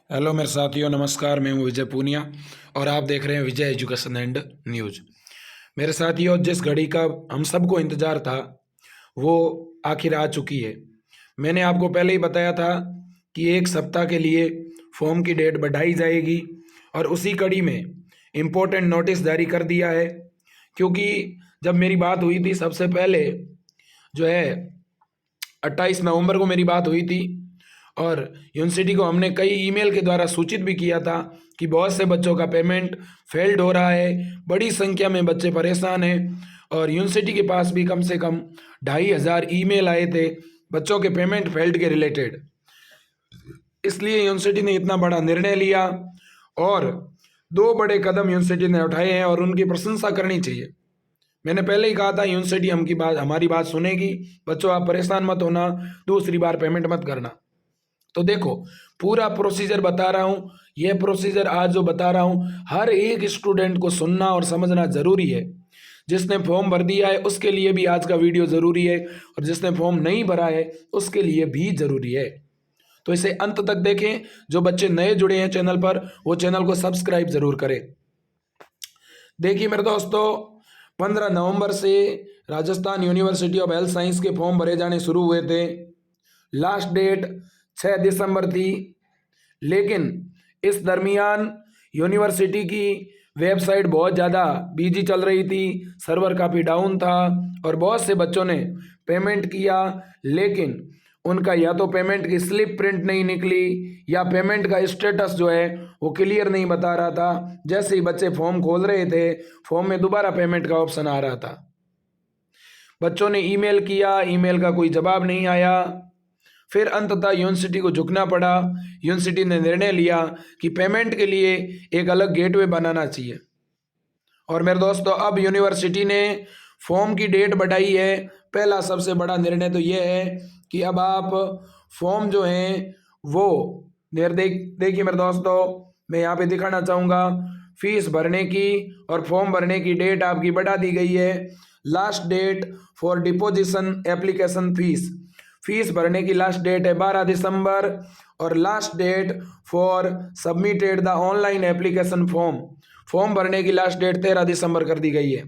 Hello मेरे साथियों, नमस्कार। मैं हूं विजय पूनिया और आप देख रहे हैं विजय एजुकेशन एंड न्यूज। मेरे साथियों, जिस घड़ी का हम सबको इंतजार था वो आखिर आ चुकी है। मैंने आपको पहले ही बताया था कि एक सप्ताह के लिए फॉर्म की डेट बढ़ाई जाएगी और उसी कड़ी में इम्पोर्टेंट नोटिस जारी कर दिया है। क्योंकि जब मेरी बात हुई थी सबसे पहले, जो है 28 नवंबर को मेरी बात हुई थी और यूनिवर्सिटी को हमने कई ईमेल के द्वारा सूचित भी किया था कि बहुत से बच्चों का पेमेंट फेल्ड हो रहा है, बड़ी संख्या में बच्चे परेशान हैं। और यूनिवर्सिटी के पास भी कम से कम 2500 ईमेल आए थे बच्चों के पेमेंट फेल्ड के रिलेटेड। इसलिए यूनिवर्सिटी ने इतना बड़ा निर्णय लिया और दो बड़े कदम यूनिवर्सिटी ने उठाए हैं और उनकी प्रशंसा करनी चाहिए। मैंने पहले ही कहा था यूनिवर्सिटी हमारी बात सुनेगी। बच्चों, आप परेशान मत होना, दूसरी बार पेमेंट मत करना। तो देखो, पूरा प्रोसीजर बता रहा हूँ। यह प्रोसीजर आज जो बता रहा हूँ, हर एक स्टूडेंट को सुनना और समझना जरूरी है। जिसने फॉर्म भर दिया है उसके लिए भी आज का वीडियो जरूरी है और जिसने फॉर्म नहीं भरा है उसके लिए भी जरूरी है। तो इसे अंत तक देखें। जो बच्चे नए जुड़े हैं चैनल पर, वो चैनल को सब्सक्राइब जरूर करें। देखिए मेरे दोस्तों, 15 नवंबर से Rajasthan university of health science के फॉर्म भरे जाने शुरू हुए थे। लास्ट डेट 6 दिसंबर थी, लेकिन इस दरमियान यूनिवर्सिटी की वेबसाइट बहुत ज़्यादा बिजी चल रही थी, सर्वर काफ़ी डाउन था और बहुत से बच्चों ने पेमेंट किया, लेकिन उनका या तो पेमेंट की स्लिप प्रिंट नहीं निकली या पेमेंट का स्टेटस जो है वो क्लियर नहीं बता रहा था। जैसे ही बच्चे फॉर्म खोल रहे थे, फॉर्म में दोबारा पेमेंट का ऑप्शन आ रहा था। बच्चों ने ईमेल किया, ईमेल का कोई जवाब नहीं आया। फिर अंततः यूनिवर्सिटी को झुकना पड़ा। यूनिवर्सिटी ने निर्णय लिया कि पेमेंट के लिए एक अलग गेटवे बनाना चाहिए। और मेरे दोस्तों, अब यूनिवर्सिटी ने फॉर्म की डेट बढ़ाई है। पहला सबसे बड़ा निर्णय तो यह है कि अब आप फॉर्म जो हैं वो देखिए मेरे दोस्तों, मैं यहाँ पे दिखाना चाहूँगा। फीस भरने की और फॉर्म भरने की डेट आपकी बढ़ा दी गई है। Last date for deposition application fees भरने की लास्ट डेट है 12 दिसंबर और last date for submitted the online application form भरने की लास्ट डेट 13 दिसंबर कर दी गई है।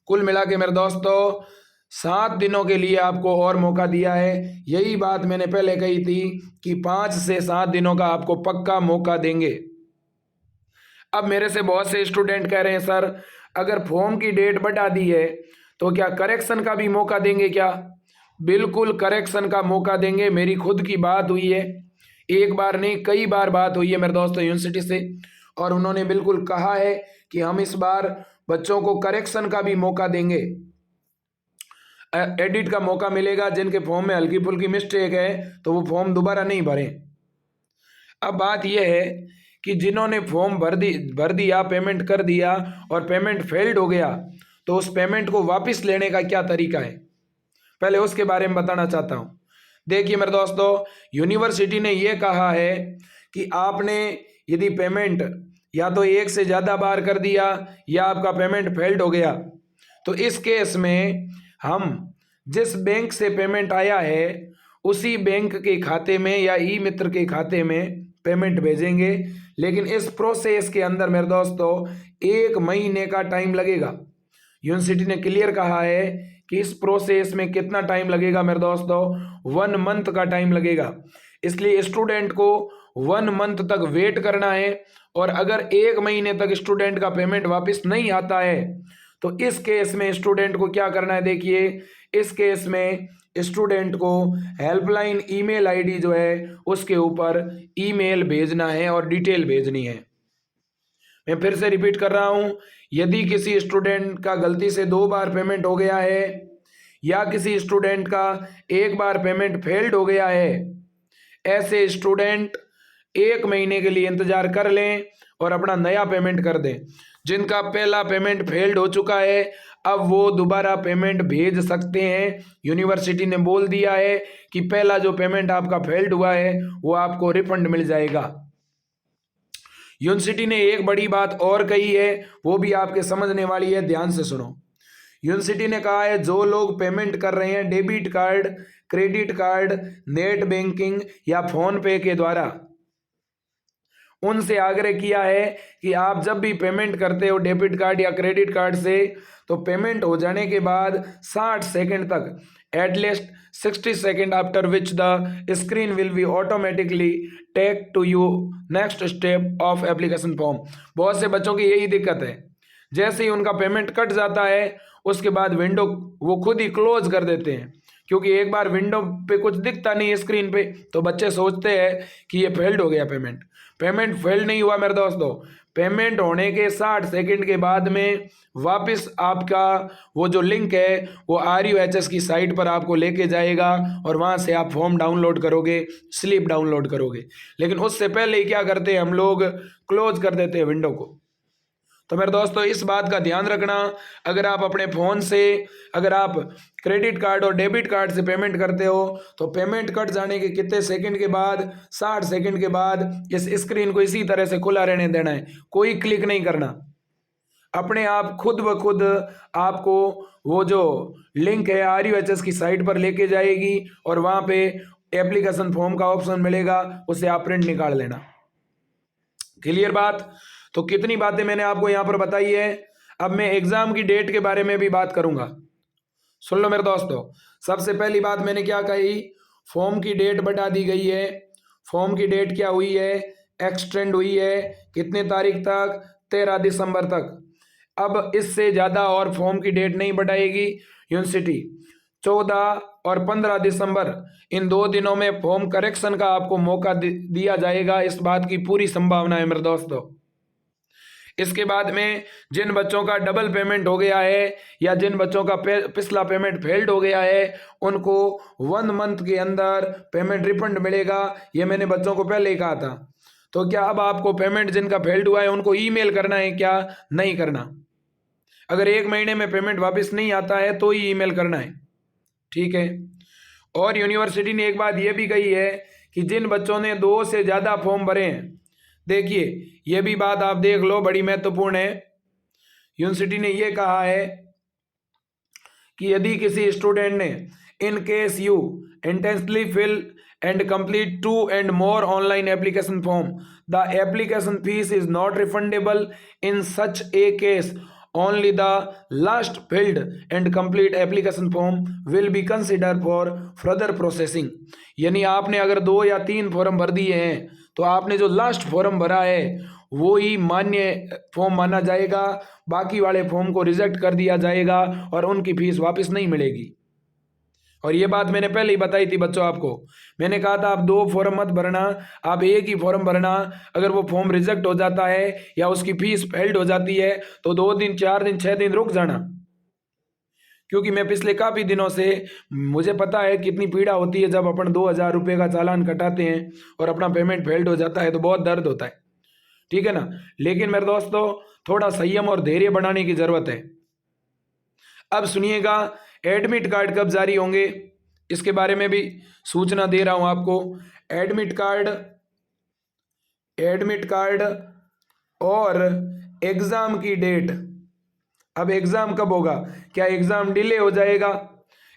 कुल मिला के मेरे दोस्तों, 7 दिनों के लिए आपको और मौका दिया है। यही बात मैंने पहले कही थी कि 5 से 7 दिनों का आपको पक्का मौका देंगे। अब मेरे से बहुत से स्टूडेंट कह रहे हैं, सर अगर फॉर्म की डेट बढ़ा दी है तो क्या करेक्शन का भी मौका देंगे क्या? बिल्कुल करेक्शन का मौका देंगे। मेरी खुद की बात हुई है, एक बार नहीं कई बार बात हुई है मेरे दोस्तों यूनिवर्सिटी से, और उन्होंने बिल्कुल कहा है कि हम इस बार बच्चों को करेक्शन का भी मौका देंगे, एडिट का मौका मिलेगा। जिनके फॉर्म में हल्की फुल्की मिस्टेक है तो वो फॉर्म दोबारा नहीं भरें। अब बात यह है कि जिन्होंने फॉर्म भर दिया, पेमेंट कर दिया और पेमेंट फेल्ड हो गया, तो उस पेमेंट को वापस लेने का क्या तरीका है, पहले उसके बारे में बताना चाहता हूं। देखिए मेरे दोस्तों, यूनिवर्सिटी ने यह कहा है कि आपने यदि पेमेंट या तो एक से ज़्यादा बार कर दिया या आपका पेमेंट फेल्ड हो गया, तो इस केस में हम जिस बैंक से पेमेंट आया है उसी बैंक के खाते में या ई मित्र के खाते में पेमेंट भेजेंगे। लेकिन इस प्रोसेस के अंदर मेरे दोस्तों 1 महीने का टाइम लगेगा। यूनिवर्सिटी ने क्लियर कहा है कि इस प्रोसेस में कितना टाइम लगेगा मेरे दोस्तों, 1 मंथ का टाइम लगेगा। इसलिए स्टूडेंट को 1 मंथ तक वेट करना है और अगर 1 महीने तक स्टूडेंट का पेमेंट वापस नहीं आता है तो इस केस में स्टूडेंट को क्या करना है। देखिए, इस केस में स्टूडेंट को हेल्पलाइन ईमेल आईडी जो है उसके ऊपर ईमेल भेजना है और डिटेल भेजनी है। मैं फिर से रिपीट कर रहा हूं, यदि किसी स्टूडेंट का गलती से 2 बार पेमेंट हो गया है या किसी स्टूडेंट का 1 बार पेमेंट फेल्ड हो गया है, ऐसे स्टूडेंट 1 महीने के लिए इंतजार कर लें और अपना नया पेमेंट कर दें। जिनका पहला पेमेंट फेल्ड हो चुका है अब वो दोबारा पेमेंट भेज सकते हैं। यूनिवर्सिटी ने बोल दिया है कि पहला जो पेमेंट आपका फेल्ड हुआ है वो आपको रिफंड मिल जाएगा। यूनिवर्सिटी ने एक बड़ी बात और कही है, वो भी आपके समझने वाली है, ध्यान से सुनो। यूनिवर्सिटी ने कहा है जो लोग पेमेंट कर रहे हैं debit card, credit card, net banking या फोन पे के द्वारा, उनसे आग्रह किया है कि आप जब भी पेमेंट करते हो डेबिट कार्ड या क्रेडिट कार्ड से, तो पेमेंट हो जाने के बाद 60 सेकंड तक, at least 60 second after which the screen will be automatically take to you next step of application form. बहुत से बच्चों की यही दिक्कत है, जैसे ही उनका पेमेंट कट जाता है उसके बाद विंडो वो खुद ही क्लोज कर देते हैं, क्योंकि एक बार विंडो पे कुछ दिखता नहीं है स्क्रीन पे, तो बच्चे सोचते हैं कि ये फेल्ड हो गया पेमेंट। पेमेंट फेल्ड नहीं हुआ मेरे दोस्तों। पेमेंट होने के 60 सेकंड के बाद में वापस आपका वो जो लिंक है वो RUHS की साइट पर आपको लेके जाएगा और वहाँ से आप फॉर्म डाउनलोड करोगे, स्लिप डाउनलोड करोगे। लेकिन उससे पहले ही क्या करते हैं हम लोग, क्लोज कर देते हैं विंडो को। तो मेरे दोस्तों इस बात का ध्यान रखना, अगर आप अपने फ़ोन से, अगर आप क्रेडिट कार्ड और डेबिट कार्ड से पेमेंट करते हो तो पेमेंट कट जाने के कितने सेकंड के बाद, 60 सेकंड के बाद इस स्क्रीन को इसी तरह से खुला रहने देना है, कोई क्लिक नहीं करना। अपने आप खुद ब खुद आपको वो जो लिंक है RUHS की साइट पर लेके जाएगी और वहाँ पे एप्लीकेशन फॉर्म का ऑप्शन मिलेगा, उसे आप प्रिंट निकाल लेना। क्लियर बात? तो कितनी बातें मैंने आपको यहाँ पर बताई है। अब मैं एग्जाम की डेट के बारे में भी बात करूंगा, सुन लो मेरे दोस्तों। सबसे पहली बात मैंने क्या कही, फॉर्म की डेट बढ़ा दी गई है। फॉर्म की डेट क्या हुई है, एक्सटेंड हुई है। कितने तारीख तक, 13 दिसंबर तक। अब इससे ज़्यादा और फॉर्म की डेट नहीं बढ़ाएगी यूनिवर्सिटी। 14 और 15 दिसंबर इन 2 दिनों में फॉर्म करेक्शन का आपको मौका दिया जाएगा, इस बात की पूरी संभावना है मेरे दोस्तों। इसके बाद में जिन बच्चों का डबल पेमेंट हो गया है या जिन बच्चों का पिछला पेमेंट फेल्ड हो गया है, उनको 1 मंथ के अंदर पेमेंट रिफंड मिलेगा। ये मैंने बच्चों को पहले ही कहा था। तो क्या अब आपको पेमेंट जिनका फेल्ड हुआ है उनको ईमेल करना है क्या? नहीं करना। अगर 1 महीने में पेमेंट वापस नहीं आता है तो ही ईमेल करना है, ठीक है। और यूनिवर्सिटी ने एक बात यह भी कही है कि जिन बच्चों ने 2 से ज़्यादा फॉर्म भरे हैं, देखिए ये भी बात आप देख लो, बड़ी महत्वपूर्ण है। यूनिवर्सिटी ने यह कहा है कि यदि किसी स्टूडेंट ने in case you intensely fill and complete 2 and more online application form, the application fees is not refundable in such a case. Only the last filled and complete application form will be considered for further processing। यानी आपने अगर 2 या 3 form भर दिए हैं तो आपने जो लास्ट फॉर्म भरा है वो ही मान्य फॉर्म माना जाएगा, बाकी वाले फॉर्म को रिजेक्ट कर दिया जाएगा और उनकी फीस वापस नहीं मिलेगी। और ये बात मैंने पहले ही बताई थी बच्चों आपको। मैंने कहा था आप 2 फॉर्म मत भरना, आप एक ही फॉर्म भरना। अगर वो फॉर्म रिजेक्ट हो जाता है या उसकी फीस फेल्ड हो जाती है तो 2 दिन, 4 दिन, 6 दिन रुक जाना, क्योंकि मैं पिछले काफ़ी दिनों से, मुझे पता है कितनी पीड़ा होती है जब अपन 2,000 रुपये का चालान कटाते हैं और अपना पेमेंट फेल्ड हो जाता है तो बहुत दर्द होता है, ठीक है ना। लेकिन मेरे दोस्तों थोड़ा संयम और धैर्य बढ़ाने की ज़रूरत है। अब सुनिएगा, एडमिट कार्ड कब जारी होंगे इसके बारे में भी सूचना दे रहा हूं आपको। एडमिट कार्ड और एग्ज़ाम की डेट। अब एग्ज़ाम कब होगा, क्या एग्ज़ाम डिले हो जाएगा,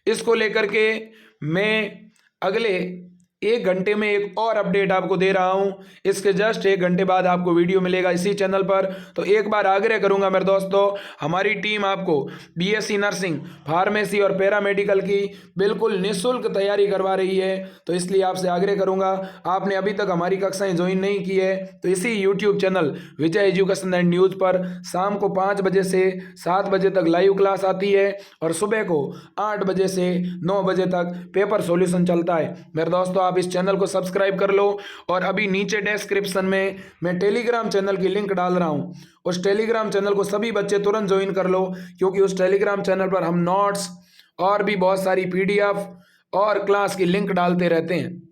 इसको लेकर के मैं अगले 1 घंटे में एक और अपडेट आपको दे रहा हूं। इसके जस्ट 1 घंटे बाद आपको वीडियो मिलेगा इसी चैनल पर। तो एक बार आग्रह करूंगा मेरे दोस्तों, हमारी टीम आपको BSc नर्सिंग, फार्मेसी और पैरामेडिकल की बिल्कुल निःशुल्क तैयारी करवा रही है। तो इसलिए आपसे आग्रह करूंगा, आपने अभी तक हमारी कक्षाएं ज्वाइन नहीं की है तो इसी YouTube channel Vijay education and news पर शाम को 5 बजे से 7 बजे तक लाइव क्लास आती है और सुबह को 8 बजे से 9 बजे तक पेपर सॉल्यूशन चलता है। मेरे दोस्तों आप इस चैनल को सब्सक्राइब कर लो और अभी नीचे डिस्क्रिप्शन में मैं टेलीग्राम चैनल की लिंक डाल रहा हूं, उस टेलीग्राम चैनल को सभी बच्चे तुरंत ज्वाइन कर लो, क्योंकि उस टेलीग्राम चैनल पर हम नोट्स और भी बहुत सारी PDF और क्लास की लिंक डालते रहते हैं।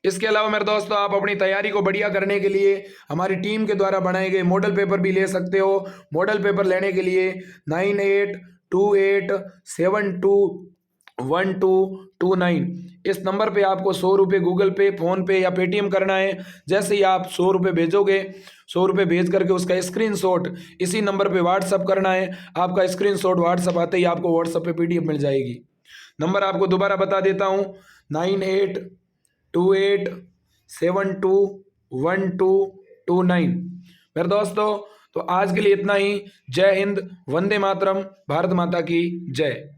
इसके अलावा मेरे दोस्तों आप अपनी तैयारी को बढ़िया करने के लिए हमारी टीम के द्वारा बनाए गए मॉडल पेपर भी ले सकते हो। मॉडल पेपर लेने के लिए 9828721229 इस नंबर पे आपको 100 रुपये गूगल पे, फ़ोन पे या पेटीएम करना है। जैसे ही आप 100 रुपये भेजोगे, 100 रुपये भेज करके उसका स्क्रीनशॉट इसी नंबर पे व्हाट्सअप करना है। आपका स्क्रीनशॉट व्हाट्सअप आते ही आपको व्हाट्सअप पे PDF मिल जाएगी। नंबर आपको दोबारा बता देता हूँ, 9828721229। 29। मेरे दोस्तों, तो आज के लिए इतना ही। जय हिंद, वंदे मातरम, भारत माता की जय।